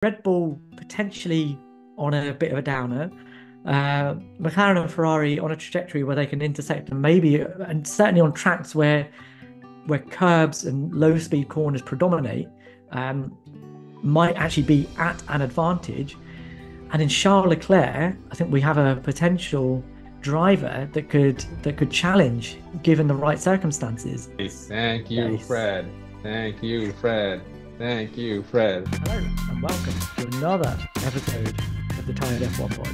Red Bull potentially on a bit of a downer. McLaren and Ferrari on a trajectory where they can intersect and maybe, and certainly on tracks where curbs and low speed corners predominate, um, might actually be at an advantage. And in Charles Leclerc, I think we have a potential driver that could challenge given the right circumstances. Thank you, Yes. Fred. Thank you, Fred. Thank you, Fred. Hello and welcome to another episode of the Tired F1 Pod.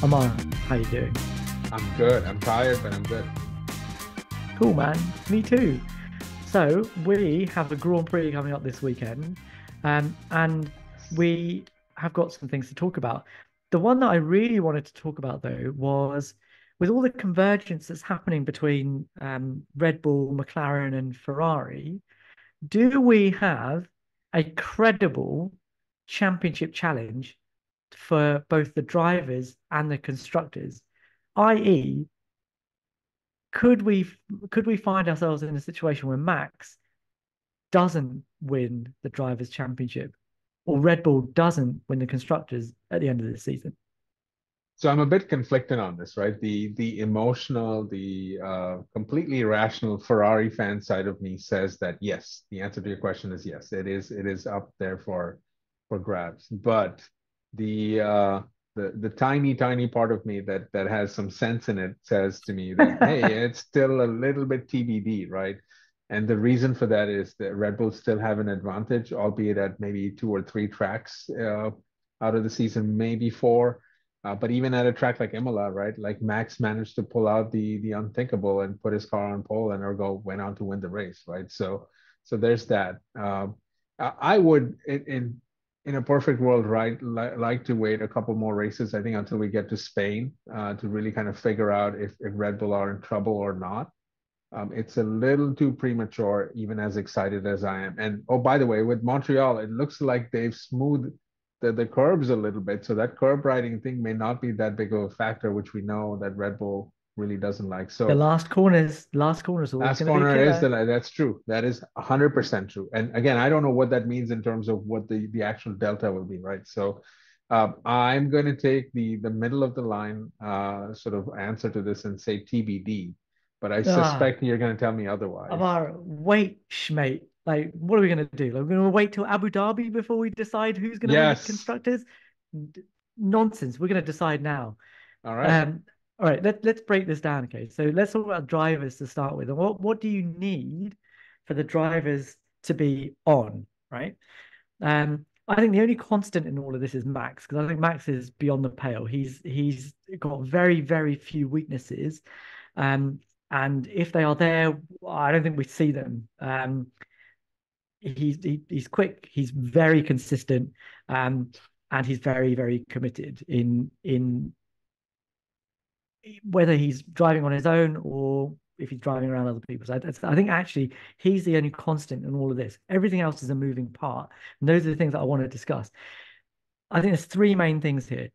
Ammar, how you doing? I'm good. I'm tired, but I'm good. Cool, man. Me too. So we have a Grand Prix coming up this weekend, and we have got some things to talk about. The one that I really wanted to talk about, though, was with all the convergence that's happening between Red Bull, McLaren, and Ferrari. Do we have a credible championship challenge for both the drivers and the constructors? I.e., could we could we find ourselves in a situation where Max doesn't win the drivers' championship, or Red Bull doesn't win the constructors at the end of the season? So I'm a bit conflicted on this, right? The emotional, completely irrational Ferrari fan side of me says that yes, the answer to your question is yes. It is up there for grabs. But the uh the tiny part of me that has some sense in it says to me that hey, it's still a little bit TBD, right? And the reason for that is that Red Bull still have an advantage, albeit at maybe two or three tracks out of the season, maybe four. But even at a track like Imola, right, like Max managed to pull out the unthinkable and put his car on pole, and Ergo went on to win the race, right? So there's that. I would in a perfect world, right, like to wait a couple more races. I think until we get to Spain to really kind of figure out if Red Bull are in trouble or not. It's a little too premature, even as excited as I am. And oh, by the way, with Montreal, it looks like they've smoothed the curbs a little bit. So that curb riding thing may not be that big of a factor, which we know that Red Bull really doesn't like. The So last corner is always last going to be a corner is killer. that's true. That is 100% true. And again, I don't know what that means in terms of what the actual delta will be, right? So I'm going to take the middle of the line sort of answer to this and say TBD, but I Ah, suspect you're going to tell me otherwise. Amar, wait, schmate. Like, what are we going to do? Like, we're going to wait till Abu Dhabi before we decide who's going to win the Yes. constructors? Nonsense. We're going to decide now. All right. Um, all right, let's break this down. Okay, so let's talk about drivers to start with. And what do you need for the drivers to be on, right? I think the only constant in all of this is Max, because I think Max is beyond the pale. He's got very, very few weaknesses. Um, and if they are there, I don't think we see them. He's quick, he's very consistent, um, and he's very, very committed in whether he's driving on his own or if he's driving around other people. So I think actually he's the only constant in all of this. Everything else is a moving part. And those are the things that I want to discuss. I think there's three main things here.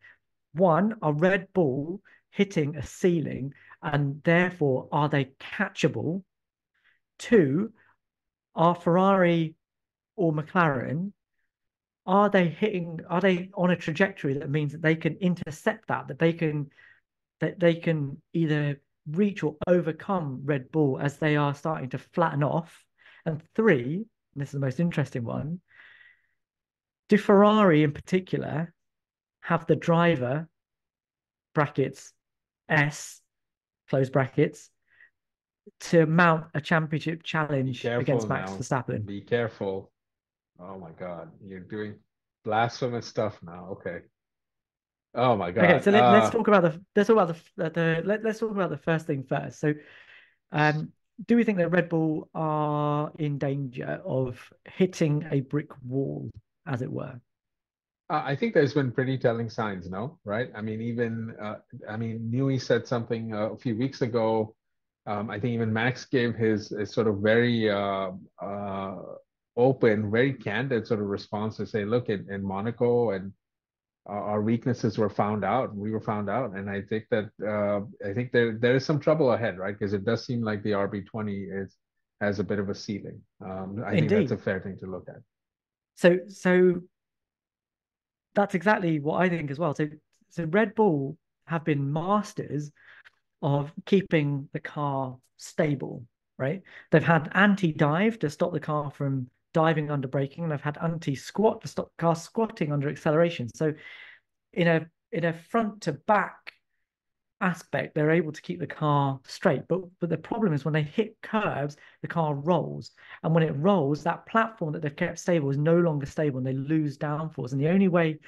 One, are Red Bull hitting a ceiling and therefore are they catchable? Two, are Ferrari or McLaren, are they on a trajectory that means that they can intercept that they can either reach or overcome Red Bull as they are starting to flatten off? And three, and this is the most interesting one, do Ferrari in particular have the driver brackets S close brackets to mount a championship Be challenge careful against Max now. Verstappen? Be careful. Oh my God. You're doing blasphemous stuff now. Okay. Oh my Okay, God. so let's talk about let's talk about the first thing first. So, um, do we think that Red Bull are in danger of hitting a brick wall, as it were? I think there's been pretty telling signs, no? Right? I mean, even I mean, Newey said something a few weeks ago. I think even Max gave his sort of very open, very candid sort of response to say, look, in Monaco and our weaknesses were found out. We were found out, and I think there is some trouble ahead, right? Because it does seem like the RB20 is has a bit of a ceiling. I think that's a Indeed. fair thing to look at. So that's exactly what I think as well. So Red Bull have been masters of keeping the car stable, right? They've had anti-dive to stop the car from diving under braking, and they've had anti-squat to stop the car squatting under acceleration. So in a front to back aspect, they're able to keep the car straight. But the problem is when they hit curves, the car rolls. And when it rolls, that platform that they've kept stable is no longer stable and they lose downforce. And the only way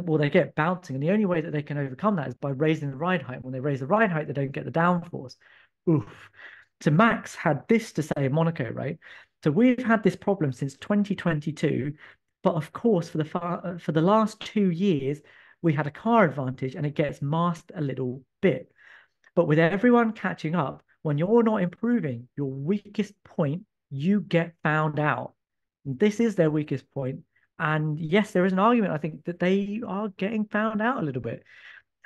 well, they get bouncing, and the only way that they can overcome that is by raising the ride height. When they raise the ride height, they don't get the downforce. Oof. So Max had this to say in Monaco, right? So we've had this problem since 2022, but of course, for the last 2 years, we had a car advantage, and it gets masked a little bit. But with everyone catching up, when you're not improving your weakest point, you get found out. This is their weakest point. And yes, there is an argument, I think, that they are getting found out a little bit.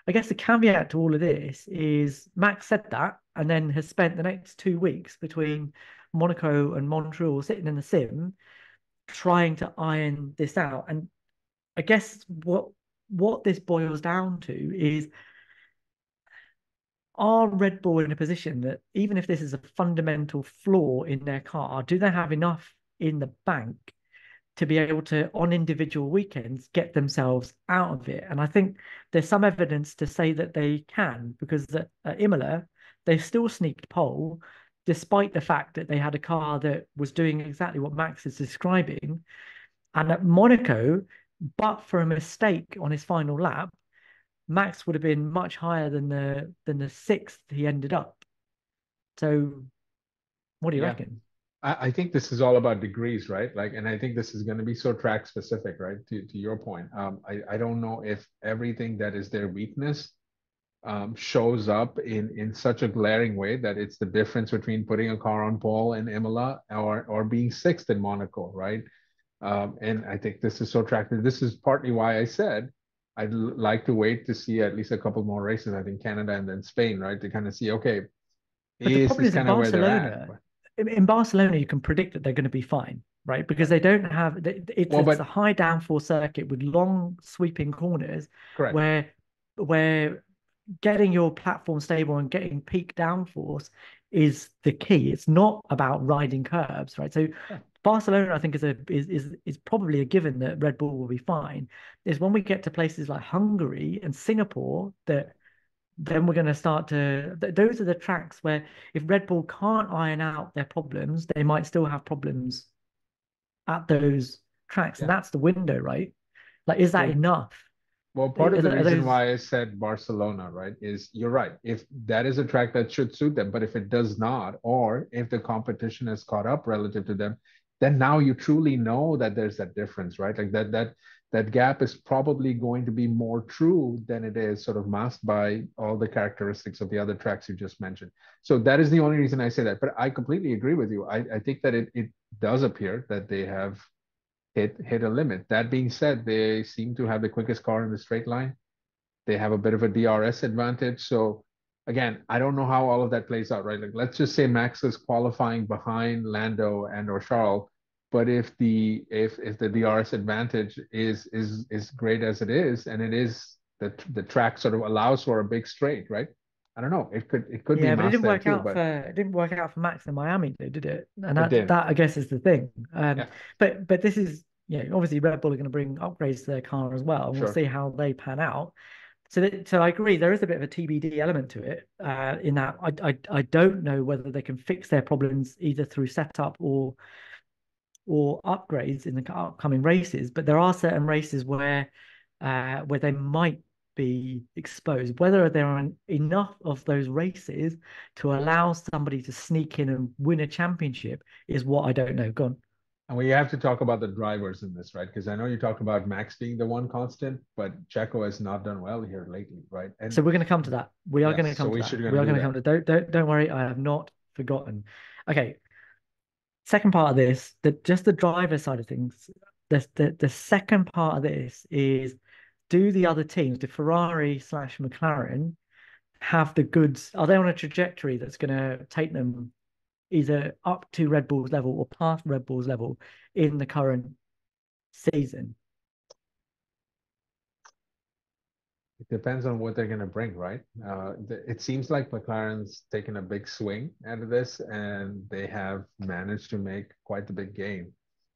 I guess the caveat to all of this is Max said that and then has spent the next 2 weeks between Monaco and Montreal sitting in the sim trying to iron this out. And I guess what this boils down to is, are Red Bull in a position that even if this is a fundamental flaw in their car, do they have enough in the bank to be able to, on individual weekends, get themselves out of it? And I think there's some evidence to say that they can, because at Imola, they still sneaked pole, despite the fact that they had a car that was doing exactly what Max is describing. And at Monaco, but for a mistake on his final lap, Max would have been much higher than the sixth he ended up. So what do you Yeah. reckon? I think this is all about degrees, right? Like, and I think this is going to be so track specific, right? To your point. I don't know if everything that is their weakness shows up in such a glaring way that it's the difference between putting a car on pole in Imola or being sixth in Monaco, right? And I think this is so attractive. This is partly why I said I'd like to wait to see at least a couple more races. I think Canada and then Spain, right? To kind of see, okay, But the is problem this is in kind of where they're at? Barcelona, in Barcelona, you can predict that they're going to be fine, right? Because Right. they don't have Well, it's a but high downforce circuit with long sweeping corners correct. where where getting your platform stable and getting peak downforce is the key. It's not about riding curbs, right? So Yeah. Barcelona, I think, is probably a given that Red Bull will be fine. Is when we get to places like Hungary and Singapore that then we're going to start to those are the tracks where if Red Bull can't iron out their problems, they might still have problems at those tracks, and Yeah. that's the window, right? Like, is that Well, enough? Well, part of the Are reason those why I said Barcelona, right, is you're right. If that is a track that should suit them, but if it does not, or if the competition has caught up relative to them, then now you truly know that there's that difference, right? Like that gap is probably going to be more true than it is sort of masked by all the characteristics of the other tracks you just mentioned. So that is the only reason I say that. But I completely agree with you. I think that it does appear that they have hit a limit. That being said, they seem to have the quickest car in the straight line. They have a bit of a DRS advantage. So again, I don't know how all of that plays out, right? Like let's just say Max is qualifying behind Lando and or Charles, but if the DRS advantage is great as it is, and it is the track sort of allows for a big straight, right? I don't know. It could be yeah, but mass there too, but it didn't work out for Max in Miami, though, did it? And it did. that I guess is the thing. Yeah, But this is, obviously Red Bull are going to bring upgrades to their car as well, and we'll sure. see how they pan out. So I agree, there is a bit of a TBD element to it. In that I don't know whether they can fix their problems either through setup or upgrades in the upcoming races. But there are certain races where they might be exposed. Whether there are enough of those races to allow somebody to sneak in and win a championship is what I don't know. Gone. And we have to talk about the drivers in this, right? Because I know you talked about Max being the one constant, but Checo has not done well here lately, right? So And we're going to come to that. We are going to yes, so come to we that. should We gonna are do going to that. come to don't worry. I have not forgotten. Okay. Second part of this, just the driver side of things. The second part of this is, do the other teams, the Ferrari slash McLaren, have the goods? Are they on a trajectory that's going to take them either up to Red Bull's level or past Red Bull's level in the current season? It depends on what they're going to bring, right? It seems like McLaren's taken a big swing out of this, and they have managed to make quite the big gain.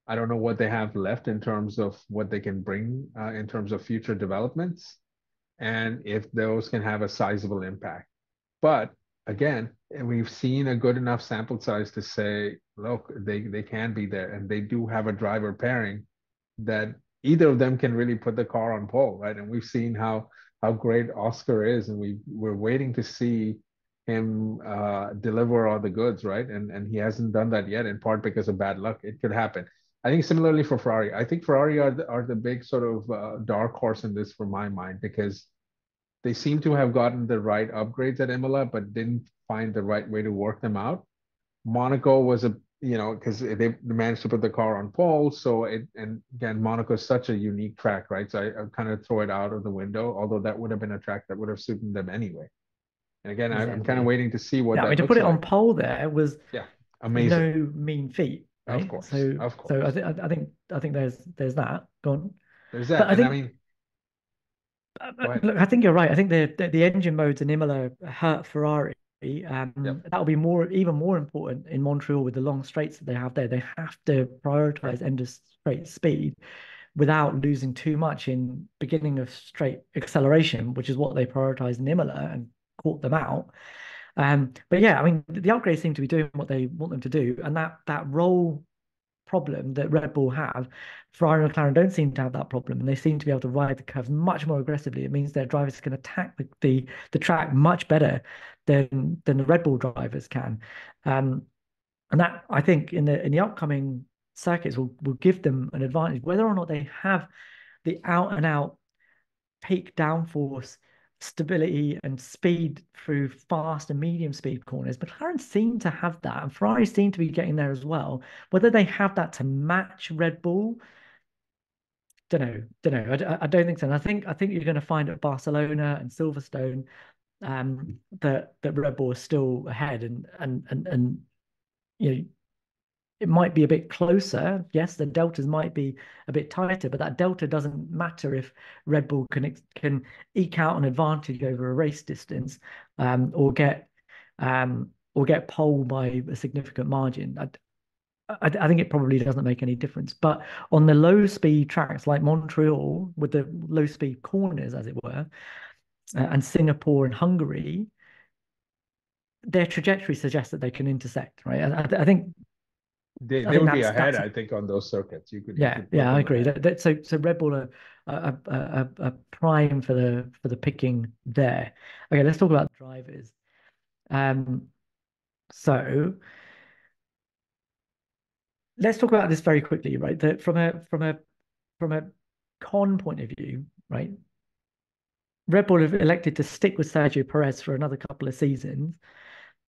I don't know what they have left in terms of what they can bring in terms of future developments, and if those can have a sizable impact. But again, we've seen a good enough sample size to say, look, they can be there, and they do have a driver pairing that either of them can really put the car on pole, right? And we've seen how great Oscar is, and we're waiting to see him deliver all the goods, right? And he hasn't done that yet, in part because of bad luck. It could happen. I think similarly for Ferrari. I think Ferrari are the big sort of dark horse in this for my mind, because they seem to have gotten the right upgrades at Imola, but didn't find the right way to work them out. Monaco was a because they managed to put the car on pole. So and again, Monaco is such a unique track, right? So I kind of throw it out of the window, although that would have been a track that would have suited them anyway. And again, I'm kind of Exactly. waiting to see what Yeah, I mean, that to put looks it on like. pole there was Yeah, is amazing. no mean feat, Of right? course, So of so course. I think there's that. Go on. There's But that, I and I think mean, go ahead. look, I think you're right. I think the engine modes in Imola hurt Ferrari. Yep. That'll be even more important in Montreal with the long straights that they have there. They have to prioritize end of straight speed without losing too much in beginning of straight acceleration, which is what they prioritized in Imola and caught them out. But yeah, I mean, the upgrades seem to be doing what they want them to do, and that roll problem that Red Bull have, Ferrari and McLaren don't seem to have that problem, and they seem to be able to ride the curves much more aggressively. It means their drivers can attack the track much better than the Red Bull drivers can, and that I think in the upcoming circuits will give them an advantage, whether or not they have the out and out peak downforce stability and speed through fast and medium speed corners. McLaren seem to have that, and Ferrari seem to be getting there as well. Whether they have that to match Red Bull, don't know. I don't think so. And I think you're going to find at Barcelona and Silverstone that Red Bull is still ahead, and you know it might be a bit closer. Yes, the deltas might be a bit tighter, but that delta doesn't matter if Red Bull can eke out an advantage over a race distance, or get pole by a significant margin. I think it probably doesn't make any difference. But on the low speed tracks like Montreal, with the low speed corners, as it were, and Singapore and Hungary, their trajectory suggests that they can intersect, right? I They think would be ahead, that's I think, on those circuits. You Yeah, could put yeah, I them agree. ahead. So Red Bull are prime for the picking there. Okay, let's talk about drivers. Um, so let's talk about this very quickly, right? That from a con point of view, right? Red Bull have elected to stick with Sergio Perez for another couple of seasons.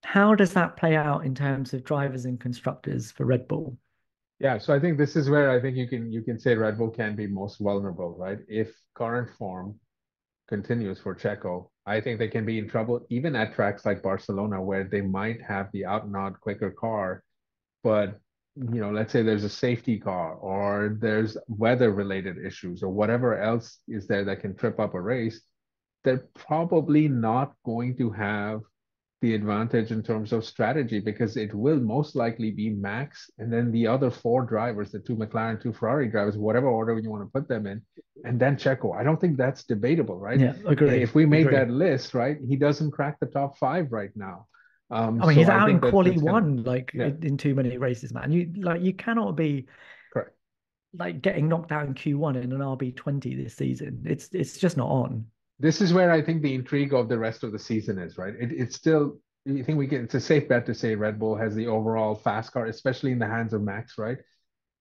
How does that play out in terms of drivers and constructors for Red Bull? Yeah, so I think this is where I think you can say Red Bull can be most vulnerable, right? If current form continues for Checo, I think they can be in trouble even at tracks like Barcelona, where they might have the out and out quicker car, but let's say there's a safety car or there's weather related issues or whatever else is there that can trip up a race, they're probably not going to have the advantage in terms of strategy, because it will most likely be Max and then the other four drivers, the two McLaren, two Ferrari drivers, whatever order you want to put them in, and then Checo. I don't think that's debatable, right? Yeah, agree, If we made agree. that list, right, he doesn't crack the top five right now. I mean, So he's I out in think that quali that's gonna, one, like yeah, in too many races, man. You cannot be correct. like getting knocked out in Q1 in an RB20 this season. It's just not on. This is where I think the intrigue of the rest of the season is, right? It's still, you think it's a safe bet to say Red Bull has the overall fast car, especially in the hands of Max, right?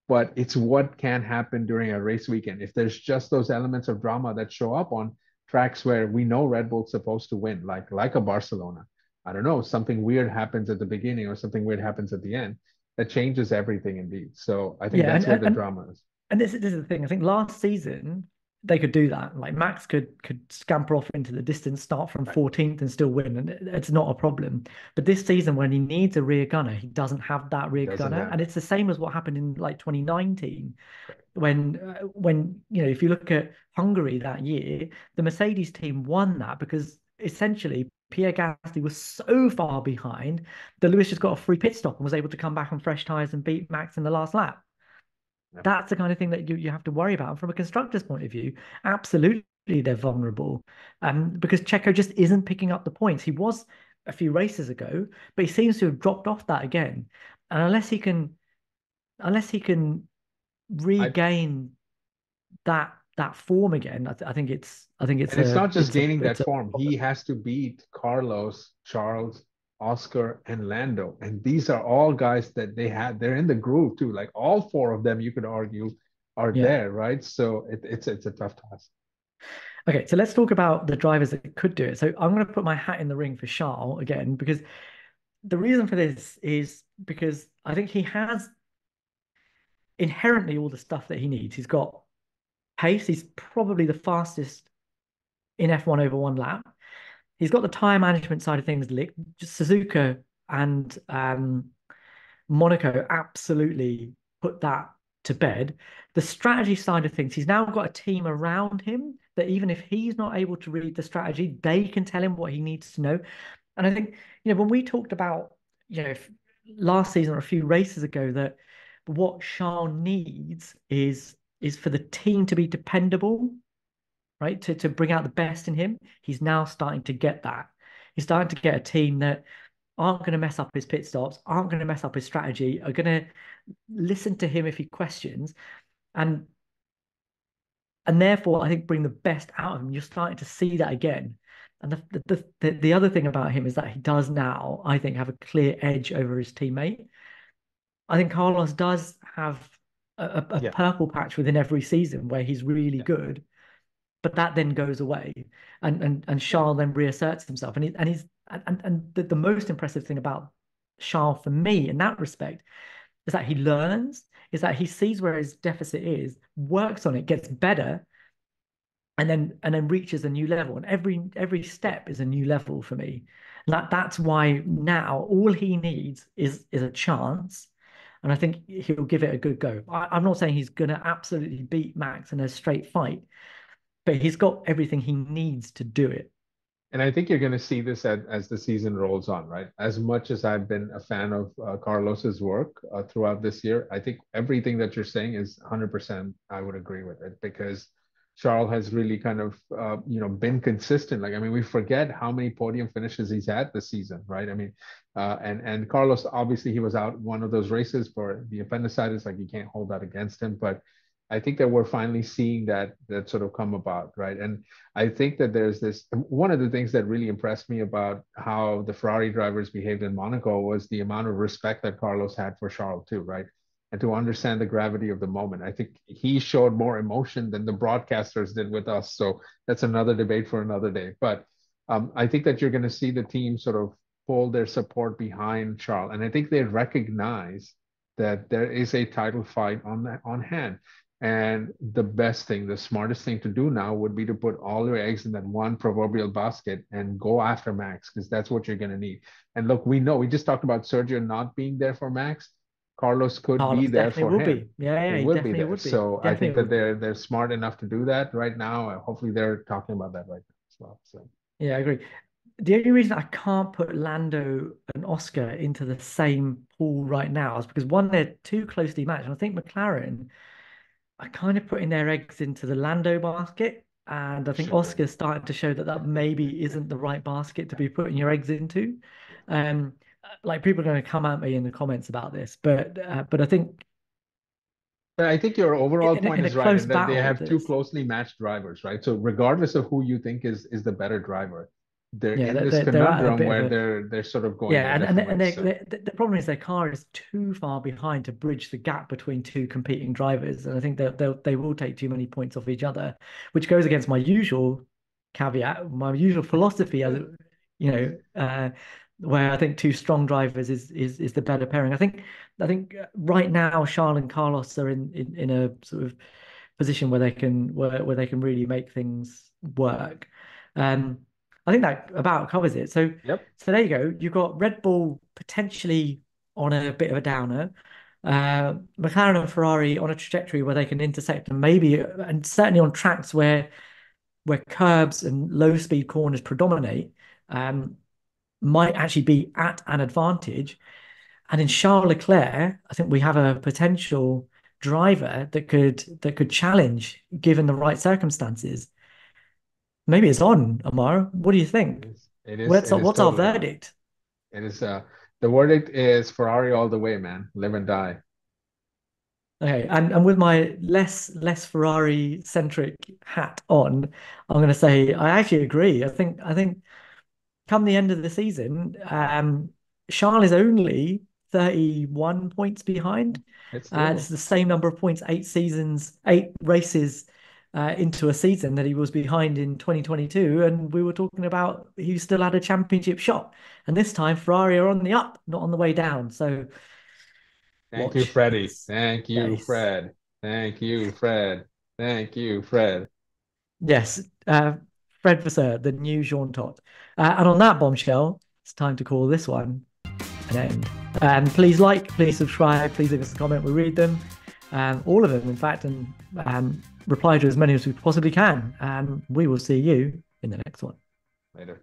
But it's what can happen during a race weekend. If there's just those elements of drama that show up on tracks where we know Red Bull's supposed to win, like a Barcelona, I don't know, something weird happens at the beginning or something weird happens at the end, that changes everything indeed. So I think Yeah, that's where the drama is. and this is the thing. I think last season they could do that. Like Max could scamper off into the distance, start from Right. 14th and still win, and it's not a problem. But this season, when he needs a rear gunner, he doesn't have that He rear doesn't gunner, have and it. it's the same as what happened in like 2019, when if you look at Hungary that year, the Mercedes team won that because essentially Pierre Gasly was so far behind that Lewis just got a free pit stop and was able to come back on fresh tires and beat Max in the last lap. Yeah. That's the kind of thing that you have to worry about. And from a constructor's point of view, absolutely they're vulnerable. Because Checo just isn't picking up the points. He was a few races ago, but he seems to have dropped off that again. And unless he can I regain that form again, I think it's And it's a not just it's a gaining that it's a form. problem. He has to beat Carlos, Charles, Oscar, and Lando. And these are all guys that they're in the groove too. Like all four of them, you could argue, are Yeah. there, right? So it's a tough task. Okay, so let's talk about the drivers that could do it. So I'm going to put my hat in the ring for Charles again because the reason for this is because I think he has inherently all the stuff that he needs. He's got pace. He's probably the fastest in F1 over 1 lap. He's got the tire management side of things licked. Just Suzuka and Monaco absolutely put that to bed. The strategy side of things, he's now got a team around him that even if he's not able to read the strategy, they can tell him what he needs to know. And I think, when we talked about, last season or a few races ago, that what Charles needs is for the team to be dependable, right? To bring out the best in him. He's now starting to get that. He's starting to get a team that aren't going to mess up his pit stops, aren't going to mess up his strategy, are going to listen to him if he questions, and and therefore I think bring the best out of him. You're starting to see that again. And the other thing about him is that he does now, I think, have a clear edge over his teammate. I think Carlos does have a Yeah, purple patch within every season where he's really yeah, good, but that then goes away, and yeah. Charles then reasserts himself, and the most impressive thing about Charles for me in that respect is that he learns, is that he sees where his deficit is, works on it, gets better, and then reaches a new level. And every step is a new level for me. And that's why now all he needs is a chance. And I think he'll give it a good go. I'm not saying he's gonna absolutely beat Max in a straight fight, but he's got everything he needs to do it. And I think you're going to see this as the season rolls on, right? As much as I've been a fan of Carlos's work throughout this year, I think everything that you're saying is 100%. I would agree with it because Charles has really kind of, been consistent. Like, I mean, we forget how many podium finishes he's had this season, right? I mean, and Carlos, obviously, he was out one of those races for the appendicitis. Like, you can't hold that against him, but I think that we're finally seeing that sort of come about, right? And I think that there's this one of the things that really impressed me about how the Ferrari drivers behaved in Monaco was the amount of respect that Carlos had for Charles too, right? And to understand the gravity of the moment. I think he showed more emotion than the broadcasters did with us. So that's another debate for another day. But I think that you're going to see the team sort of pull their support behind Charles. And I think they recognize that there is a title fight on hand. And the best thing, the smartest thing to do now would be to put all your eggs in that one proverbial basket and go after Max, because that's what you're going to need. And look, we know we just talked about Sergio not being there for Max. Carlos could be Carlos there definitely for will him. be. Yeah, He yeah, he will be definitely there. would be. So I think Definitely that would be. they're smart enough to do that right now. Hopefully they're talking about that right now as well. So Yeah, I agree. The only reason I can't put Lando and Oscar into the same pool right now is because one, they're too closely matched. And I think McLaren are kind of putting their eggs into the Lando basket. And I think should they? Oscar's starting to show that that maybe isn't the right basket to be putting your eggs into. Um, like people are going to come at me in the comments about this, but I think But I think your overall point in a is right, close and that they battle, have two there's closely matched drivers, right? So regardless of who you think is the better driver, they're yeah, in this they're at a conundrum bit of where a they're sort of going yeah, their and different and ways. So the problem is their car is too far behind to bridge the gap between two competing drivers, and I think they will take too many points off each other, which goes against my usual caveat, my usual philosophy, as you know, where I think two strong drivers is the better pairing. I think right now Charles and Carlos are in a sort of position where they can really make things work. Um, I think that about covers it. So yep. so there you go. You've got Red Bull potentially on a bit of a downer. McLaren and Ferrari on a trajectory where they can intersect, and maybe, and certainly on tracks where curbs and low speed corners predominate, um, might actually be at an advantage. And in Charles Leclerc, I think we have a potential driver that could challenge given the right circumstances. Maybe it's on, Amar. What do you It think? is. It is. What's It is what's our totally on. verdict? It is. The verdict is Ferrari all the way, man. Live and die. Okay, and with my less Ferrari centric hat on, I'm going to say I actually agree. I think come the end of the season, Charles is only 31 points behind. It's It's doable. the same number of points, 8 races into a season that he was behind in 2022. And we were talking about he still had a championship shot. And this time, Ferrari are on the up, not on the way down. So Thank you, watch Freddie. this Thank you, space. Fred. Thank you, Fred. Thank you, Fred. Yes, Fred Vasseur, the new Jean Todt. And on that bombshell, it's time to call this one an end. Please like, please subscribe, please leave us a comment. We read them, all of them, in fact, and reply to as many as we possibly can. And we will see you in the next one. Later.